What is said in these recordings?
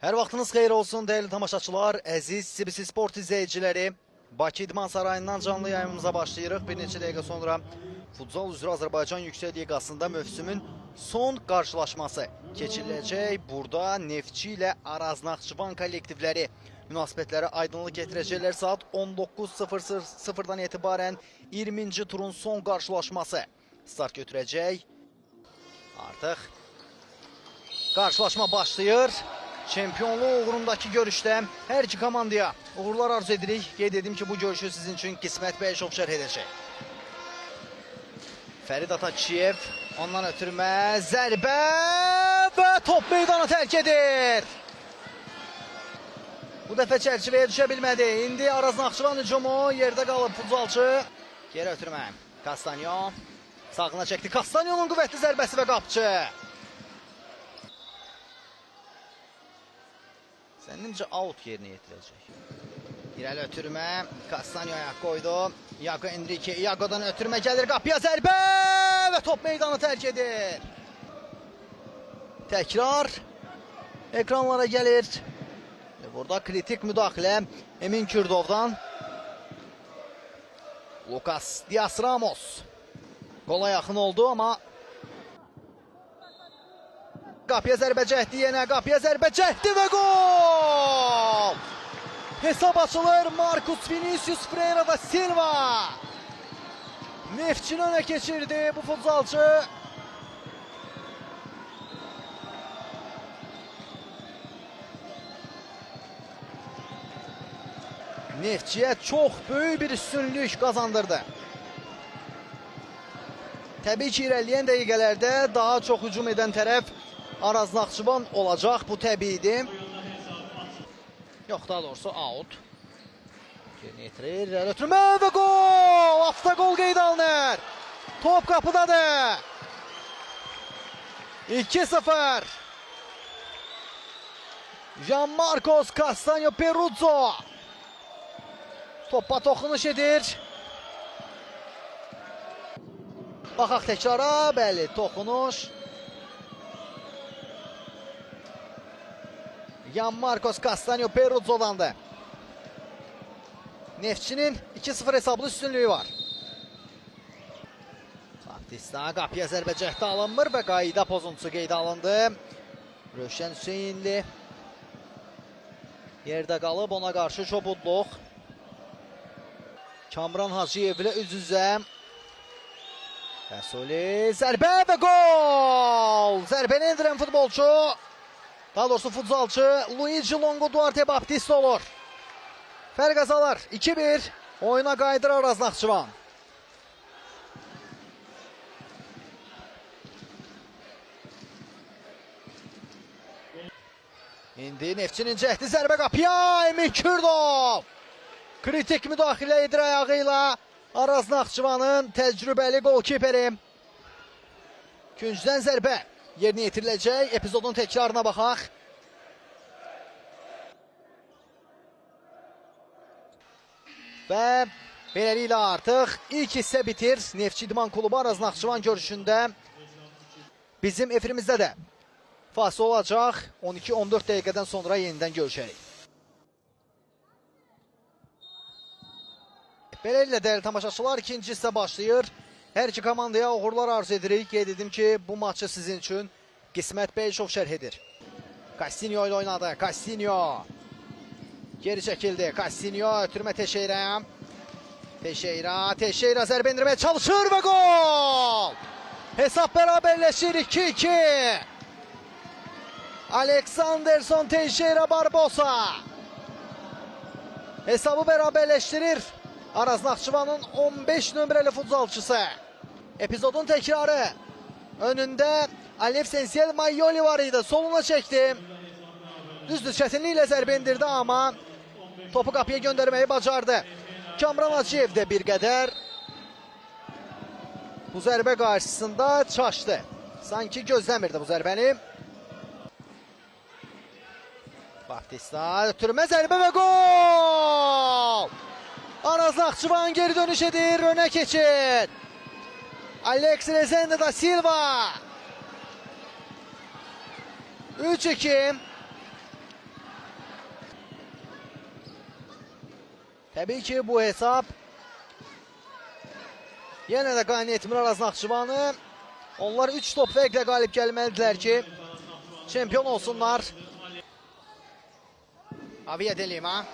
Hər vaxtınız xeyir olsun değerli tamaşaçılar, əziz CBC Sport izləyiciləri. Bakı İdman Sarayından canlı yayımımıza başlayırıq. Bir neçə dəqiqə sonra futsal üzrə Azərbaycan Yüksək Liqasında mövsümün son qarşılaşması keçiriləcək. Burada Neftçi ilə Araz Naxçıvan kollektivləri münasibətlərə aydınlıq gətirəcəklər. Saat 19:00-dan etibarən 20-ci turun son qarşılaşması start götürəcək. Artıq qarşılaşma başlayır. Çempionluq uğrundakı görüşdə hər iki komandaya uğurlar arzu edirik. Qeyd edim ki, bu görüşü sizin üçün Qismət Bəyişov şərh edəcək. Fərid Atakiyev ondan ötürmə, zərbə və top meydanı tərk edir. Bu dəfə çərçivəyə düşə bilmədi. İndi Araz Naxçıvan hücumu, yerdə qalıb futbolçu. Geri ötürmə, Kastanyo sağına çəkdi. Kastanyonun qüvvətli zərbəsi və qapçı. Zənnimcə out yerinə yetirəcək. İrəli ötürmə, Kastanyo ayaq qoydu. Iago Enrique, Iago'dan ötürmə gəlir, qapıya zərbə və top meydanı tərk edir. Təkrar ekranlara gəlir. Burada kritik müdaxilə Emin Kürdovdan. Lucas Dias Ramos qola yaxın oldu, amma qapıya zərbə cəhdi, yenə qapıya zərbə cəhdi və gol! Hesab açılır. Marcus Vinicius Freire da Silva Neftçini önə keçirdi bu futsalçı. Neftçiyə çox böyük bir üstünlük qazandırdı. Təbii ki, irəliyən dəqiqələrdə daha çox hücum edən tərəf Araz Naxçıvan olacaq, bu təbiidir. Yox, daha doğrusu out. Yerinə yetirir, ötürmə və gol! Avtogol qeyd alınır. Top qapıdadır. 2-0. Gianmarcos Castanho Peruzzo topa toxunuş edir. Baxaq təkrara, bəli, toxunuş. Gianmarcos Castanho Peruzzo'dandı. Neftçinin 2-0 hesablı üstünlüğü var. Batista qapıya zərbə cəhdi alınmır və qayda pozuntusu qeydə alındı. Rövşən Hüseynli yerdə qalıb, ona qarşı çobudluq. Kamran Hacıyevlə üz-üzə. Rəsuli zərbə və gol! Zərbəni endirən futbolçu, daha doğrusu futsalçı Luigi Longo Duarte Baptista olur. Fərq azalır. 2-1 oyuna qayıdır Araz Naxçıvan. İndi Neftçinin cəhdi zərbə qapıya, Emin Kürdov kritik müdaxilə edir ayağıyla. Araz Naxçıvanın təcrübəli golkiperi. Küncdən zərbə yerinə yetiriləcək. Epizodun təkrarına baxaq. Və beləliklə artıq ilk hissə bitir. Neftçi İdman Klubu Araz Naxçıvan görüşündə bizim efirimizdə də fasilə olacaq. 12-14 dəqiqədən sonra yenidən görüşərik. Beləliklə dəyərli tamaşaçılar, ikinci hissə başlayır. Hər iki komandaya uğurlar arzu edirik. Qeyd edim ki, bu maçı sizin üçün Qismət Bəyişov şərh edir. Castinho ilə oynadı. Castinho geri çəkildi. Castinho ötürmə Teixeira. Teixeira zərbə endirməyə çalışır və gol! Hesab bərabərləşir 2-2. Alexanderson Teixeira Barbosa hesabı bərabərləşdirir. Araz Naxçıvanın 15 nömrəli futsalçısı. Epizodun təkrarı. Önündə Alev Sensiel Mayoli var idi. Soluna çəkdi. Düzdür, çətinliklə zərbə indirdi, amma topu qapıya göndərməyi bacardı. Kamran Hacıyev də bir qədər bu zərbə qarşısında çaşdı. Sanki gözləmirdi bu zərbəni. Batista ötürmə zərbə və gol! Araz Naxçıvan geri dönüş edir, öne keçir. Alex Rezende da Silva. 3-2. Təbii ki, bu hesab yenə də qane etmir Araz Naxçıvanı. Onlar 3 top fərqlə qalib gəlməlidirlər ki, çempion olsunlar. Avia de Lima.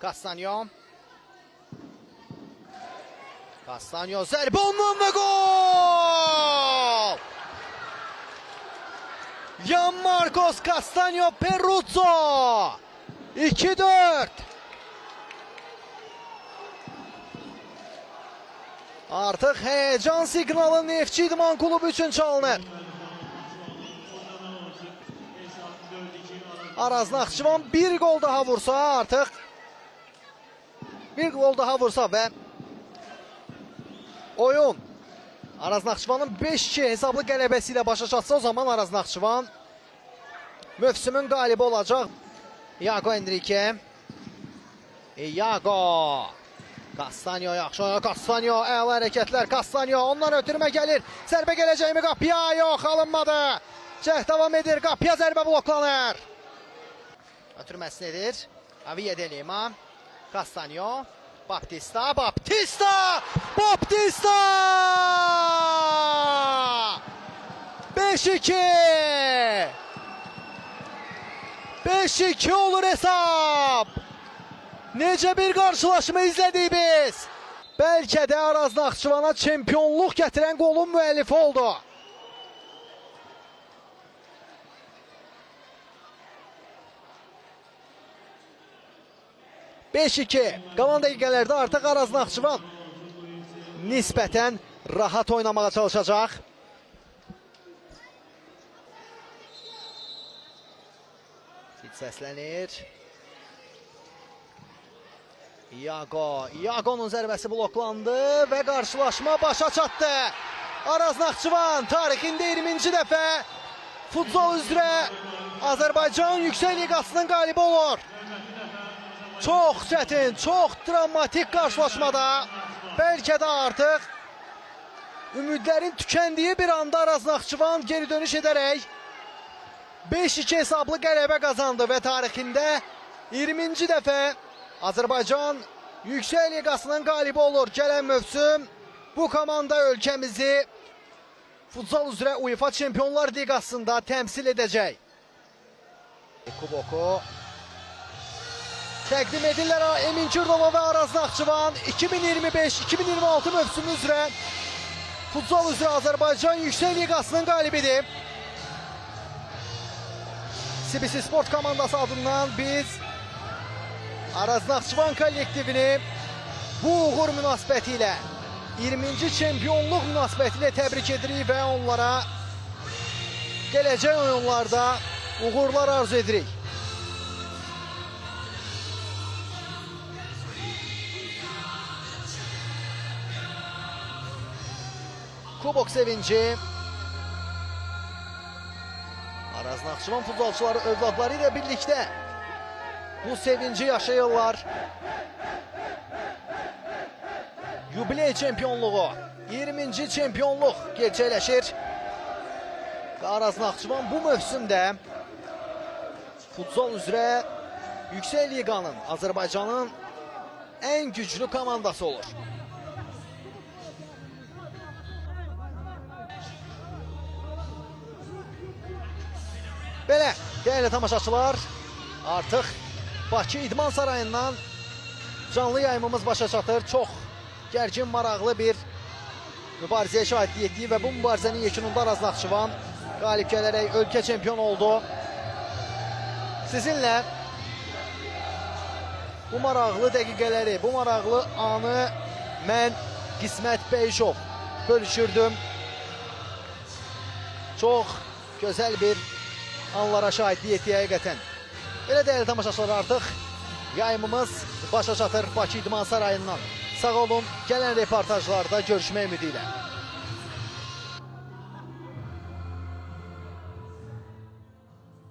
Castanho. Castanho zərbə ondan və gol! Gianmarcos Castanho Perruzzo 2-4. Artıq heyecan signalı Neftçi İdman Klubu üçün çalınır. Araz Naxçıvan bir gol daha vursa artıq, bir gol daha vursa və oyun Araz Naxçıvanın 5-2 hesablı qələbəsi ilə başa çatsa, o zaman Araz Naxçıvan mövsümün qalibi olacaq. Iago Enrique. Iago. Castanho yaxşı oynuyor. Castanho əla hərəkətlər. Castanho ondan ötürmə gəlir. Zərbə gələcək mi qapıya? Yox, alınmadı. Cəhd davam edir. Qapıya zərbə bloklanır. Ötürməsini edir. Avia de Lima. Castanho. Baptista. Baptista! Baptista! 5-2! 5-2 olur hesab. Necə bir qarşılaşma izlədik biz. Bəlkə də Araz Naxçıvana çempionluq gətirən qolun müəllifi oldu. Qalan dəqiqələrdə artıq Araz Naxçıvan nisbətən rahat oynamağa çalışacaq. Səslənir. Iago'nun zərbəsi bloklandı və qarşılaşma başa çatdı. Araz Naxçıvan tarixində 20-ci dəfə futsal üzrə Azərbaycan Yüksək Liqasının qalibi olur. Çox çətin, çox dramatik qarşılaşmada bəlkə də artıq ümidlərin tükəndiyi bir anda Araz Naxçıvan geri dönüş edərək 5-2 hesablı qələbə qazandı və tarixində 20-ci dəfə Azərbaycan Yüksək Liqasının qalibi olur. Gələn mövsüm bu komanda ölkəmizi futsal üzrə UEFA Çempionlar Liqasında təmsil edəcək. Kuboku təqdim edirlər Emin Kürdova və Araz Naxçıvan 2025-2026 mövsümü üzrə futsal üzrə Azərbaycan Yüksək Liqasının qalibidir. CBC Sport komandası adından biz Araz Naxçıvan kollektivini bu uğur münasibəti ilə 20-ci çempionluq münasibəti ilə təbrik edirik və onlara gələcək oyunlarda uğurlar arzu edirik. Kubok sevinci. Araz Naxçıvan futbolçuları övladları ilə birlikdə bu sevinci yaşayırlar. Yubiley çempionluğu, 20-ci çempionluq gerçəkləşir. Araz Naxçıvan bu mövsümdə futsal üzrə Yüksək Liqanın, Azərbaycanın ən güclü komandası olur. Belə, dəyərli tamaşaçılar, artıq Bakı İdman Sarayından canlı yayımımız başa çatır. Çox gərgin, maraqlı bir mübarizəyə şahidlik etdik və bu mübarizənin yekununda Araz Naxçıvan qalib gələrək ölkə çempion oldu. Sizinlə bu maraqlı dəqiqələri, bu maraqlı anı mən Qismət Beyşov bölüşürdüm. Çox gözəl bir anlara şahidlik etdik həqiqətən. Belə dəyərli tamaşaçılar, artıq yayımımız başa çatır Bakı İdman Sarayından. Sağ olun, gələn reportajlarda görüşmək ümidi ilə.